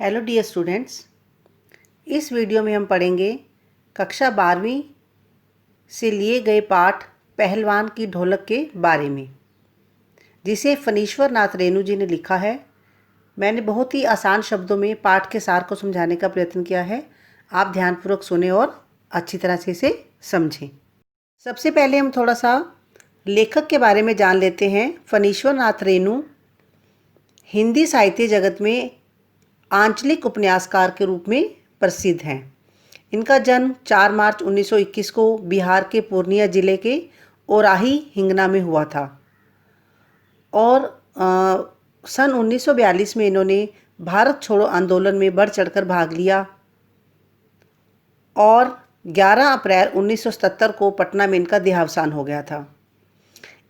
Hello dear students, इस video में हम पढ़ेंगे कक्षा 12वीं से लिए गए पाठ पहलवान की ढोलक के बारे में, जिसे फणीश्वर नाथ रेणु जी ने लिखा है। मैंने बहुत ही आसान शब्दों में पाठ के सार को समझाने का प्रयत्न किया है। आप ध्यानपूर्वक सुने और अच्छी तरह से इसे समझें। सबसे पहले हम थोड़ा सा लेखक के बारे में जान लेते हैं। फणीश्वर नाथ रेणु हिंदी साहित्य जगत में आंचलिक उपन्यासकार के रूप में प्रसिद्ध हैं। इनका जन्म 4 मार्च 1921 को बिहार के पूर्णिया जिले के ओराही हिंगना में हुआ था और सन 1942 में इन्होंने भारत छोड़ो आंदोलन में बढ़ चढ़कर भाग लिया और 11 अप्रैल 1977 को पटना में इनका देहावसान हो गया था।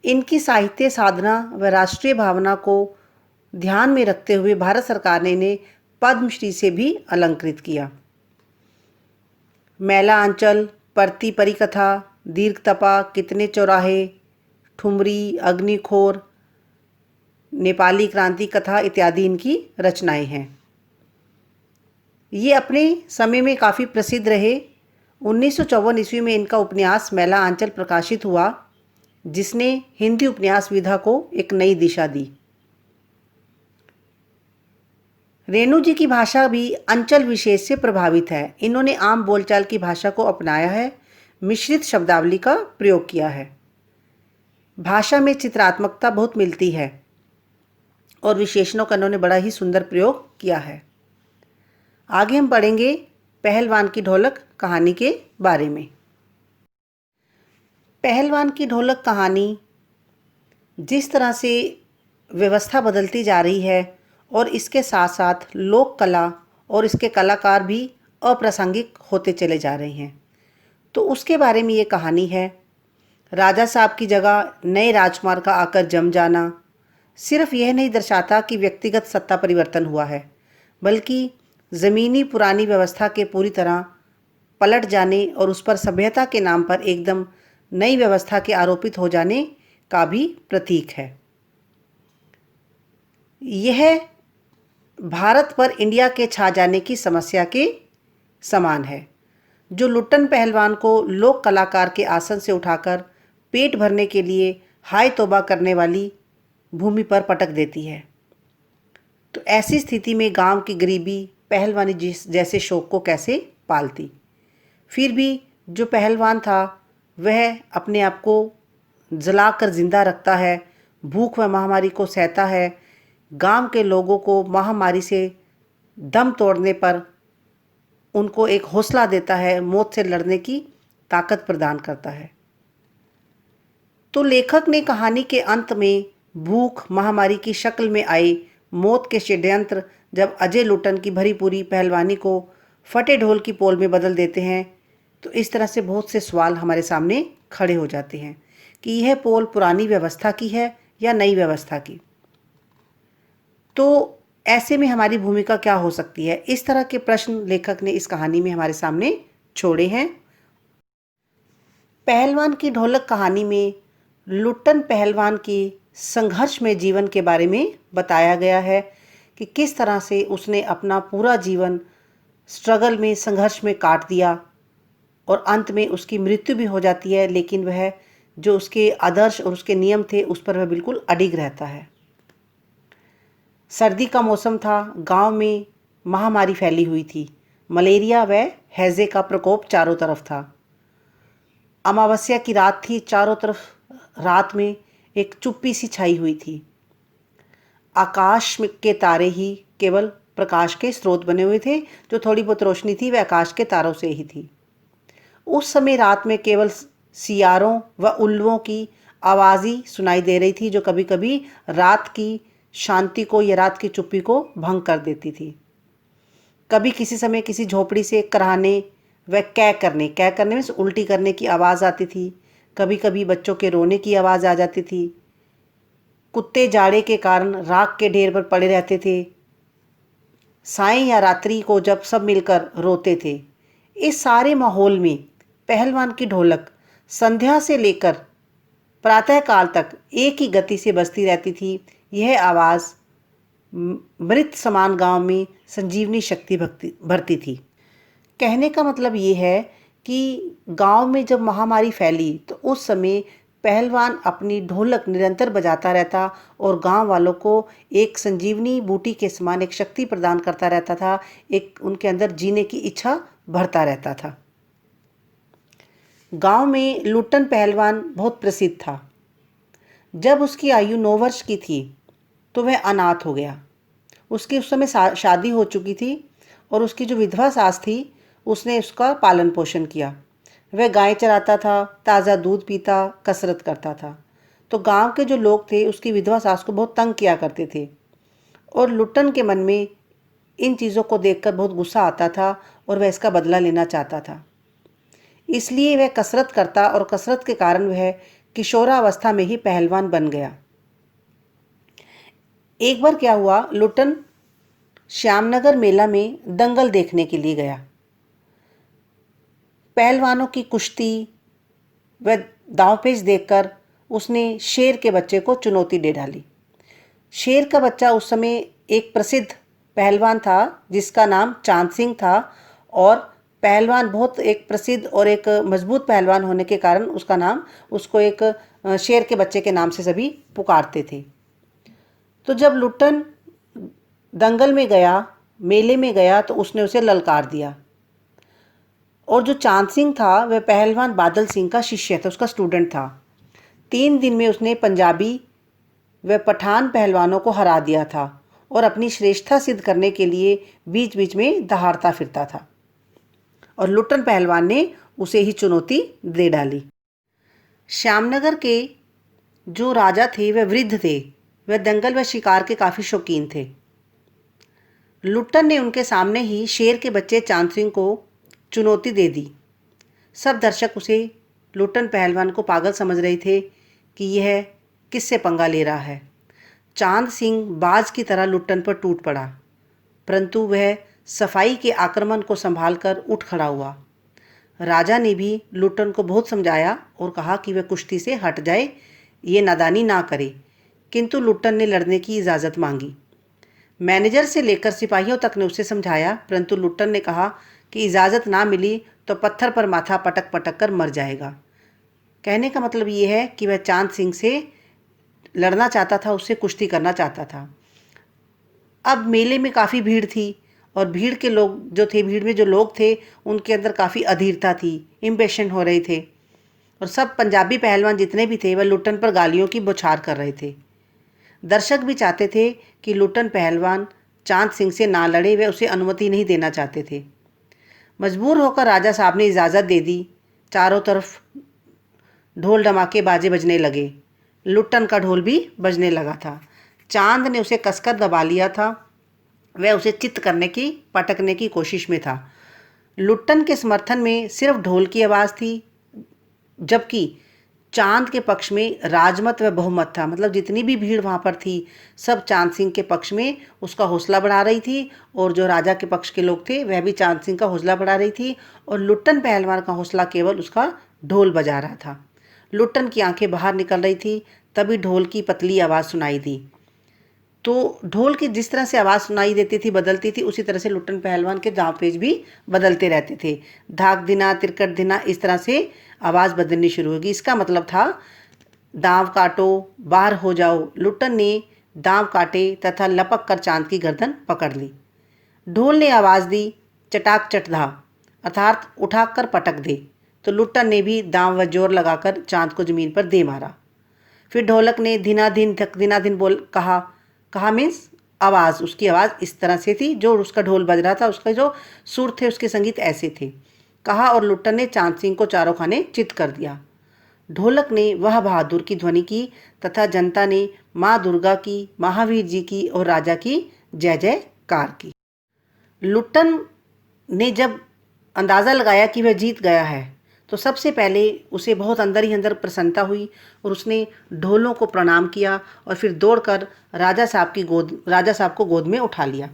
इनकी साहित्य साधना व राष्ट्रीय भावना को ध्यान में रखते हुए भारत सरकार ने इन्हें पद्मश्री से भी अलंकृत किया। मैला आंचल, परती परिकथा, दीर्घ तपा, कितने चौराहे, ठुमरी, अग्निखोर, नेपाली क्रांति कथा इत्यादि इनकी रचनाएं हैं। ये अपने समय में काफ़ी प्रसिद्ध रहे। 1954 ईस्वी में इनका उपन्यास मैला आंचल प्रकाशित हुआ, जिसने हिंदी उपन्यास विधा को एक नई दिशा दी। रेणु जी की भाषा भी अंचल विशेष से प्रभावित है। इन्होंने आम बोलचाल की भाषा को अपनाया है, मिश्रित शब्दावली का प्रयोग किया है। भाषा में चित्रात्मकता बहुत मिलती है और विशेषणों का इन्होंने बड़ा ही सुंदर प्रयोग किया है। आगे हम पढ़ेंगे पहलवान की ढोलक कहानी के बारे में। पहलवान की ढोलक कहानी जिस तरह से व्यवस्था बदलती जा रही है और इसके साथ साथ लोक कला और इसके कलाकार भी अप्रासंगिक होते चले जा रहे हैं, तो उसके बारे में ये कहानी है। राजा साहब की जगह नए राजकुमार का आकर जम जाना सिर्फ यह नहीं दर्शाता कि व्यक्तिगत सत्ता परिवर्तन हुआ है, बल्कि ज़मीनी पुरानी व्यवस्था के पूरी तरह पलट जाने और उस पर सभ्यता के नाम पर एकदम नई व्यवस्था के आरोपित हो जाने का भी प्रतीक है। यह भारत पर इंडिया के छा जाने की समस्या के समान है, जो लुट्टन पहलवान को लोक कलाकार के आसन से उठाकर पेट भरने के लिए हाय तौबा करने वाली भूमि पर पटक देती है। तो ऐसी स्थिति में गांव की गरीबी पहलवानी जैसे शौक को कैसे पालती। फिर भी जो पहलवान था वह अपने आप को जलाकर जिंदा रखता है, भूख व महामारी को सहता है, गांव के लोगों को महामारी से दम तोड़ने पर उनको एक हौसला देता है, मौत से लड़ने की ताकत प्रदान करता है। तो लेखक ने कहानी के अंत में भूख महामारी की शक्ल में आए मौत के षड्यंत्र जब अजय लुट्टन की भरी पूरी पहलवानी को फटे ढोल की पोल में बदल देते हैं, तो इस तरह से बहुत से सवाल हमारे सामने खड़े हो जाते हैं कि यह पोल पुरानी व्यवस्था की है या नई व्यवस्था की। तो ऐसे में हमारी भूमिका क्या हो सकती है? इस तरह के प्रश्न लेखक ने इस कहानी में हमारे सामने छोड़े हैं। पहलवान की ढोलक कहानी में लुट्टन पहलवान की संघर्ष में जीवन के बारे में बताया गया है कि किस तरह से उसने अपना पूरा जीवन स्ट्रगल में, संघर्ष में काट दिया और अंत में उसकी मृत्यु भी हो जाती है, लेकिन वह जो उसके आदर्श और उसके नियम थे उस पर वह बिल्कुल अडिग रहता है। सर्दी का मौसम था, गांव में महामारी फैली हुई थी, मलेरिया व हैजे का प्रकोप चारों तरफ था। अमावस्या की रात थी, चारों तरफ रात में एक चुप्पी सी छाई हुई थी। आकाश के तारे ही केवल प्रकाश के स्रोत बने हुए थे, जो थोड़ी बहुत रोशनी थी वह आकाश के तारों से ही थी। उस समय रात में केवल सियारों व उल्लुओं की आवाज़ ही सुनाई दे रही थी, जो कभी कभी रात की शांति को या रात की चुप्पी को भंग कर देती थी। कभी किसी समय किसी झोपड़ी से कराहने व कै करने में उल्टी करने की आवाज़ आती थी। कभी कभी बच्चों के रोने की आवाज़ आ जाती थी। कुत्ते जाड़े के कारण राख के ढेर पर पड़े रहते थे। सायं या रात्रि को जब सब मिलकर रोते थे। इस सारे माहौल में पहलवान की ढोलक संध्या से लेकर प्रातःकाल तक एक ही गति से बजती रहती थी। यह आवाज़ मृत समान गांव में संजीवनी शक्ति भरती थी। कहने का मतलब ये है कि गांव में जब महामारी फैली तो उस समय पहलवान अपनी ढोलक निरंतर बजाता रहता और गांव वालों को एक संजीवनी बूटी के समान एक शक्ति प्रदान करता रहता था, एक उनके अंदर जीने की इच्छा भरता रहता था। गांव में लुट्टन पहलवान बहुत प्रसिद्ध था। जब उसकी आयु 9 वर्ष की थी तो वह अनाथ हो गया। उसकी उस समय शादी हो चुकी थी और उसकी जो विधवा सास थी उसने उसका पालन पोषण किया। वह गाय चराता था, ताज़ा दूध पीता, कसरत करता था। तो गांव के जो लोग थे उसकी विधवा सास को बहुत तंग किया करते थे और लुट्टन के मन में इन चीज़ों को देखकर बहुत गुस्सा आता था और वह इसका बदला लेना चाहता था। इसलिए वह कसरत करता और कसरत के कारण वह किशोरावस्था में ही पहलवान बन गया। एक बार क्या हुआ, लुट्टन श्यामनगर मेला में दंगल देखने के लिए गया। पहलवानों की कुश्ती व दांवपेच देखकर उसने शेर के बच्चे को चुनौती दे डाली। शेर का बच्चा उस समय एक प्रसिद्ध पहलवान था जिसका नाम चांद सिंह था और पहलवान बहुत एक प्रसिद्ध और एक मजबूत पहलवान होने के कारण उसका नाम उसको एक शेर के बच्चे के नाम से सभी पुकारते थे। तो जब लुट्टन दंगल में गया, मेले में गया, तो उसने उसे ललकार दिया और जो चांद सिंह था वह पहलवान बादल सिंह का शिष्य था, उसका स्टूडेंट था। 3 दिन में उसने पंजाबी व पठान पहलवानों को हरा दिया था और अपनी श्रेष्ठता सिद्ध करने के लिए बीच बीच में दहाड़ता फिरता था और लुट्टन पहलवान ने उसे ही चुनौती दे डाली। श्यामनगर के जो राजा थे वह वृद्ध थे, वह दंगल व शिकार के काफ़ी शौकीन थे। लुट्टन ने उनके सामने ही शेर के बच्चे चांद सिंह को चुनौती दे दी। सब दर्शक उसे लुट्टन पहलवान को पागल समझ रहे थे कि यह किससे पंगा ले रहा है। चांद सिंह बाज की तरह लुट्टन पर टूट पड़ा, परंतु वह सफाई के आक्रमण को संभालकर उठ खड़ा हुआ। राजा ने भी लुट्टन को बहुत समझाया और कहा कि वह कुश्ती से हट जाए, ये नादानी ना करे, किंतु लुट्टन ने लड़ने की इजाज़त मांगी। मैनेजर से लेकर सिपाहियों तक ने उसे समझाया, परंतु लुट्टन ने कहा कि इजाज़त ना मिली तो पत्थर पर माथा पटक पटक कर मर जाएगा। कहने का मतलब ये है कि वह चांद सिंह से लड़ना चाहता था, उससे कुश्ती करना चाहता था। अब मेले में काफ़ी भीड़ थी और भीड़ के लोग जो थे, भीड़ में जो लोग थे उनके अंदर काफ़ी अधीरता थी, इम्पेशेंट हो रहे थे और सब पंजाबी पहलवान जितने भी थे वह लुट्टन पर गालियों की बौछार कर रहे थे। दर्शक भी चाहते थे कि लुट्टन पहलवान चांद सिंह से ना लड़े, वे उसे अनुमति नहीं देना चाहते थे। मजबूर होकर राजा साहब ने इजाज़त दे दी। चारों तरफ ढोल ढमाके बाजे बजने लगे। लुट्टन का ढोल भी बजने लगा था। चांद ने उसे कसकर दबा लिया था, वह उसे चित्त करने की पटकने की कोशिश में था। लुट्टन के समर्थन में सिर्फ ढोल की आवाज़ थी, जबकि चांद के पक्ष में राजमत व बहुमत था। मतलब जितनी भी भीड़ वहाँ पर थी सब चांद सिंह के पक्ष में उसका हौसला बढ़ा रही थी और जो राजा के पक्ष के लोग थे वह भी चांद सिंह का हौसला बढ़ा रही थी और लुट्टन पहलवान का हौसला केवल उसका ढोल बजा रहा था। लुट्टन की आंखें बाहर निकल रही थी, तभी ढोल की पतली आवाज़ सुनाई दी। तो ढोल की जिस तरह से आवाज़ सुनाई देती थी, बदलती थी, उसी तरह से लुट्टन पहलवान के दांव पेच भी बदलते रहते थे। धाक दिना, तिरकट दिना, इस तरह से आवाज़ बदलनी शुरू होगी। इसका मतलब था दांव काटो, बाहर हो जाओ। लुट्टन ने दांव काटे तथा लपक कर चांद की गर्दन पकड़ ली। ढोल ने आवाज़ दी, चटाक चटधा, अर्थात उठाकर पटक दे। तो लुट्टन ने भी दांव व जोर लगाकर चांद को ज़मीन पर दे मारा। फिर ढोलक ने धीना धिन धक धीना धिन बोल कहा मीन्स आवाज़, उसकी आवाज़ इस तरह से थी, जो उसका ढोल बज रहा था उसका जो सुर थे उसके संगीत ऐसे थे। कहा और लुट्टन ने चांद सिंह को चारों खाने चित कर दिया। ढोलक ने वह बहादुर की ध्वनि की तथा जनता ने माँ दुर्गा की, महावीर जी की और राजा की जय जयकार की। लुट्टन ने जब अंदाज़ा लगाया कि वह जीत गया है तो सबसे पहले उसे बहुत अंदर ही अंदर प्रसन्नता हुई और उसने ढोलों को प्रणाम किया और फिर दौड़कर राजा साहब को गोद में उठा लिया।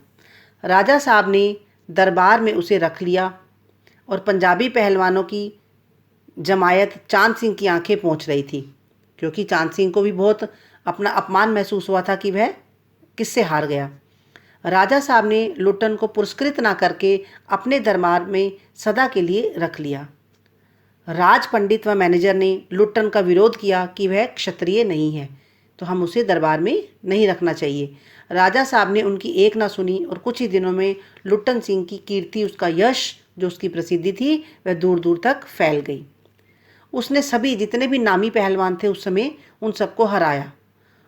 राजा साहब ने दरबार में उसे रख लिया और पंजाबी पहलवानों की जमायत चांद सिंह की आंखें पहुंच रही थी, क्योंकि चांद सिंह को भी बहुत अपना अपमान महसूस हुआ था कि वह किससे हार गया। राजा साहब ने लुट्टन को पुरस्कृत ना करके अपने दरबार में सदा के लिए रख लिया। राज पंडित व मैनेजर ने लुट्टन का विरोध किया कि वह क्षत्रिय नहीं है, तो हम उसे दरबार में नहीं रखना चाहिए। राजा साहब ने उनकी एक ना सुनी और कुछ ही दिनों में लुट्टन सिंह की कीर्ति, उसका यश, जो उसकी प्रसिद्धि थी, वह दूर दूर तक फैल गई। उसने सभी जितने भी नामी पहलवान थे उस समय, उन सबको हराया।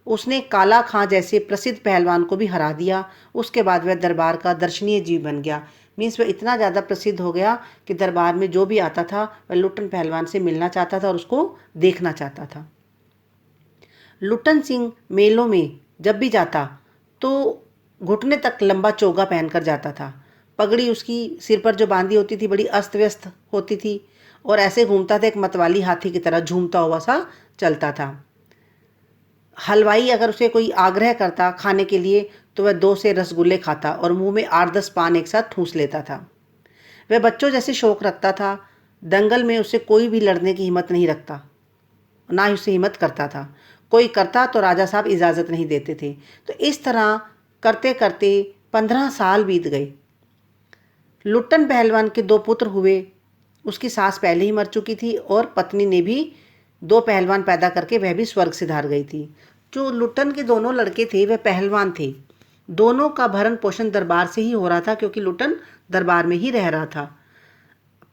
उसने काला खां जैसे प्रसिद्ध पहलवान को भी हरा दिया। उसके बाद वह दरबार का दर्शनीय जीव बन गया। मीन्स वह इतना ज़्यादा प्रसिद्ध हो गया कि दरबार में जो भी आता था वह लुट्टन पहलवान से मिलना चाहता था और उसको देखना चाहता था। लुट्टन सिंह मेलों में जब भी जाता तो घुटने तक लंबा चोगा पहनकर जाता था। पगड़ी उसकी सिर पर जो बांधी होती थी बड़ी अस्त व्यस्त होती थी और ऐसे घूमता था, एक मतवाली हाथी की तरह झूमता हुआ सा चलता था। हलवाई अगर उसे कोई आग्रह करता खाने के लिए तो वह 2 से रसगुल्ले खाता और मुंह में 8-10 पान एक साथ ठूंस लेता था। वह बच्चों जैसे शौक रखता था। दंगल में उससे कोई भी लड़ने की हिम्मत नहीं रखता, ना ही उससे हिम्मत करता था। कोई करता तो राजा साहब इजाज़त नहीं देते थे। तो इस तरह करते करते 15 साल बीत गए। लुट्टन पहलवान के 2 पुत्र हुए। उसकी सास पहले ही मर चुकी थी और पत्नी ने भी 2 पहलवान पैदा करके वह भी स्वर्ग सिधार गई थी। जो लुट्टन के दोनों लड़के थे वह पहलवान थे। दोनों का भरण पोषण दरबार से ही हो रहा था क्योंकि लुट्टन दरबार में ही रह रहा था।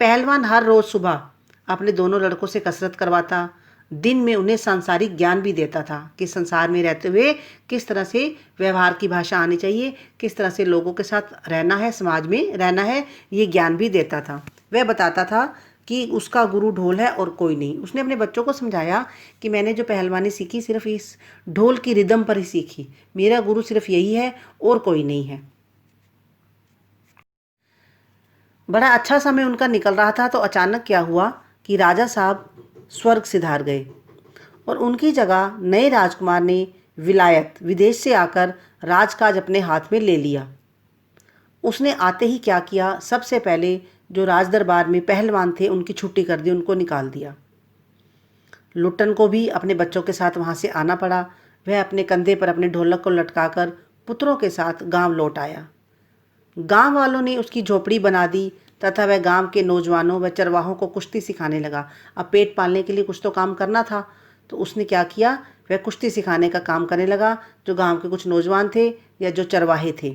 पहलवान हर रोज़ सुबह अपने दोनों लड़कों से कसरत करवाता, दिन में उन्हें सांसारिक ज्ञान भी देता था कि संसार में रहते हुए किस तरह से व्यवहार की भाषा आनी चाहिए, किस तरह से लोगों के साथ रहना है, समाज में रहना है, ये ज्ञान भी देता था। वह बताता था कि उसका गुरु ढोल है और कोई नहीं। उसने अपने बच्चों को समझाया कि मैंने जो पहलवानी सीखी सिर्फ इस ढोल की रिदम पर ही सीखी, मेरा गुरु सिर्फ यही है और कोई नहीं है। बड़ा अच्छा समय उनका निकल रहा था तो अचानक क्या हुआ कि राजा साहब स्वर्ग सिधार गए और उनकी जगह नए राजकुमार ने विलायत विदेश से आकर राजकाज अपने हाथ में ले लिया। उसने आते ही क्या किया, सबसे पहले जो राज दरबार में पहलवान थे उनकी छुट्टी कर दी, उनको निकाल दिया। लुट्टन को भी अपने बच्चों के साथ वहाँ से आना पड़ा। वह अपने कंधे पर अपने ढोलक को लटकाकर पुत्रों के साथ गांव लौट आया। गांव वालों ने उसकी झोपड़ी बना दी तथा वह गांव के नौजवानों व चरवाहों को कुश्ती सिखाने लगा। अब पेट पालने के लिए कुछ तो काम करना था, तो उसने क्या किया, वह कुश्ती सिखाने का काम करने लगा। जो गांव के कुछ नौजवान थे या जो चरवाहे थे,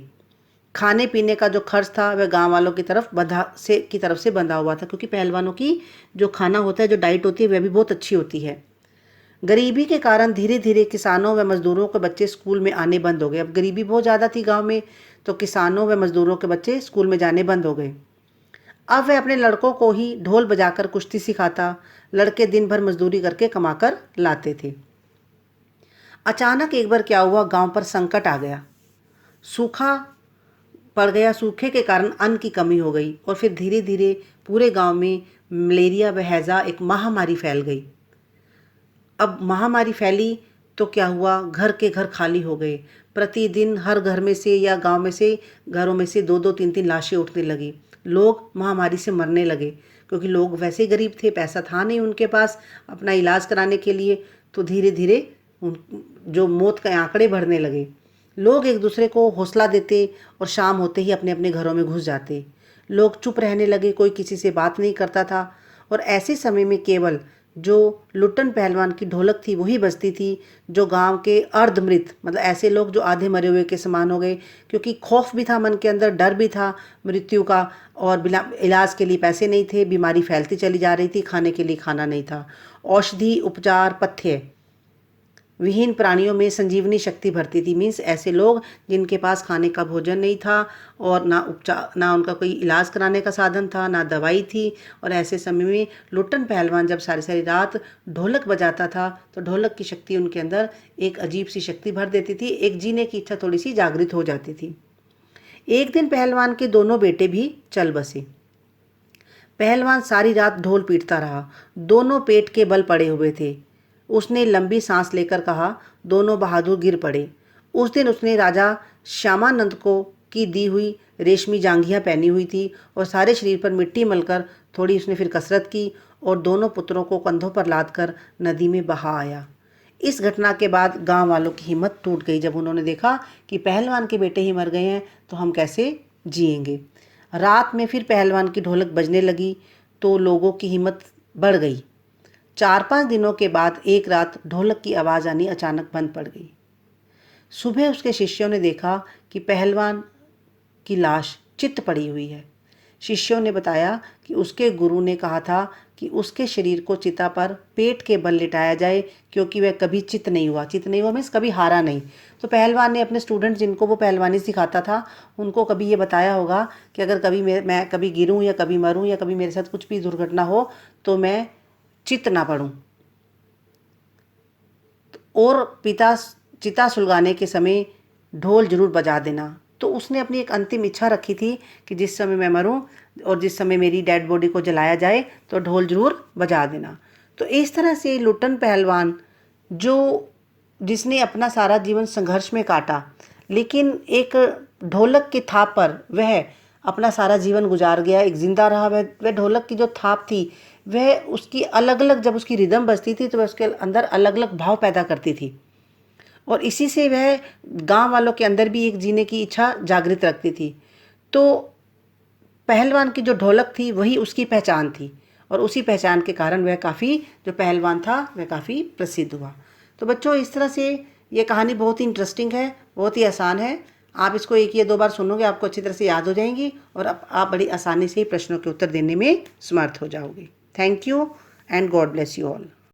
खाने पीने का जो खर्च था वह गांव वालों की तरफ से बंधा हुआ था, क्योंकि पहलवानों की जो खाना होता है, जो डाइट होती है, वह भी बहुत अच्छी होती है। गरीबी के कारण धीरे धीरे किसानों व मज़दूरों के बच्चे स्कूल में आने बंद हो गए। अब गरीबी बहुत ज़्यादा थी गांव में, तो किसानों व मज़दूरों के बच्चे स्कूल में जाने बंद हो गए। अब वह अपने लड़कों को ही ढोल बजाकर कुश्ती सिखाता। लड़के दिन भर मजदूरी करके कमाकर लाते थे। अचानक एक बार क्या हुआ, गांव पर संकट आ गया, सूखा पड़ गया। सूखे के कारण अन्न की कमी हो गई और फिर धीरे धीरे पूरे गांव में मलेरिया व हैज़ा एक महामारी फैल गई। अब महामारी फैली तो क्या हुआ, घर के घर खाली हो गए। प्रतिदिन हर घर में से या गांव में से घरों में से 2-2, 3-3 लाशें उठने लगी। लोग महामारी से मरने लगे क्योंकि लोग वैसे ही गरीब थे, पैसा था नहीं उनके पास अपना इलाज कराने के लिए। तो धीरे धीरे जो मौत के आंकड़े बढ़ने लगे। लोग एक दूसरे को हौसला देते और शाम होते ही अपने अपने घरों में घुस जाते। लोग चुप रहने लगे, कोई किसी से बात नहीं करता था। और ऐसे समय में केवल जो लुट्टन पहलवान की ढोलक थी वही बजती थी। जो गांव के अर्धमृत, मतलब ऐसे लोग जो आधे मरे हुए के समान हो गए, क्योंकि खौफ भी था मन के अंदर, डर भी था मृत्यु का, और बिना इलाज के लिए पैसे नहीं थे, बीमारी फैलती चली जा रही थी, खाने के लिए खाना नहीं था। औषधि, उपचार, पथ्य विहीन प्राणियों में संजीवनी शक्ति भरती थी। मीन्स ऐसे लोग जिनके पास खाने का भोजन नहीं था और ना उपचार, ना उनका कोई इलाज कराने का साधन था, ना दवाई थी। और ऐसे समय में लुट्टन पहलवान जब सारी सारी रात ढोलक बजाता था तो ढोलक की शक्ति उनके अंदर एक अजीब सी शक्ति भर देती थी। एक जीने की इच्छा थोड़ी सी जागृत हो जाती थी। एक दिन पहलवान के दोनों बेटे भी चल बसे। पहलवान सारी रात ढोल पीटता रहा। दोनों पेट के बल पड़े हुए थे। उसने लंबी सांस लेकर कहा, दोनों बहादुर गिर पड़े। उस दिन उसने राजा श्यामानंद को की दी हुई रेशमी जांघियाँ पहनी हुई थी और सारे शरीर पर मिट्टी मलकर थोड़ी उसने फिर कसरत की और दोनों पुत्रों को कंधों पर लादकर नदी में बहा आया। इस घटना के बाद गांव वालों की हिम्मत टूट गई जब उन्होंने देखा कि पहलवान के बेटे ही मर गए हैं तो हम कैसे जिएंगे। रात में फिर पहलवान की ढोलक बजने लगी तो लोगों की हिम्मत बढ़ गई। 4-5 दिनों के बाद एक रात ढोलक की आवाज़ आनी अचानक बंद पड़ गई। सुबह उसके शिष्यों ने देखा कि पहलवान की लाश चित्त पड़ी हुई है। शिष्यों ने बताया कि उसके गुरु ने कहा था कि उसके शरीर को चिता पर पेट के बल लिटाया जाए क्योंकि वह कभी चित्त नहीं हुआ। चित्त नहीं हुआ मीन्स कभी हारा नहीं। तो पहलवान ने अपने स्टूडेंट जिनको वो पहलवानी सिखाता था उनको कभी ये बताया होगा कि अगर कभी मैं कभी गिरूं या कभी मरूं या कभी मेरे साथ कुछ भी दुर्घटना हो तो मैं चित्त ना पड़ूं। और पिता चिता सुलगाने के समय ढोल जरूर बजा देना। तो उसने अपनी एक अंतिम इच्छा रखी थी कि जिस समय मैं मरूं और जिस समय मेरी डेड बॉडी को जलाया जाए तो ढोल जरूर बजा देना। तो इस तरह से लुट्टन पहलवान जो जिसने अपना सारा जीवन संघर्ष में काटा लेकिन एक ढोलक की थाप पर वह अपना सारा जीवन गुजार गया, एक जिंदा रहा। वह ढोलक की जो थाप थी वह उसकी अलग अलग जब उसकी रिदम बजती थी तो वह उसके अंदर अलग अलग भाव पैदा करती थी और इसी से वह गांव वालों के अंदर भी एक जीने की इच्छा जागृत रखती थी। तो पहलवान की जो ढोलक थी वही उसकी पहचान थी और उसी पहचान के कारण वह काफ़ी जो पहलवान था वह काफ़ी प्रसिद्ध हुआ। तो बच्चों इस तरह से ये कहानी बहुत ही इंटरेस्टिंग है, बहुत ही आसान है। आप इसको 1 या 2 बार सुनोगे आपको अच्छी तरह से याद हो जाएंगी और आप बड़ी आसानी से प्रश्नों के उत्तर देने में समर्थ हो जाओगे। Thank you and God bless you all.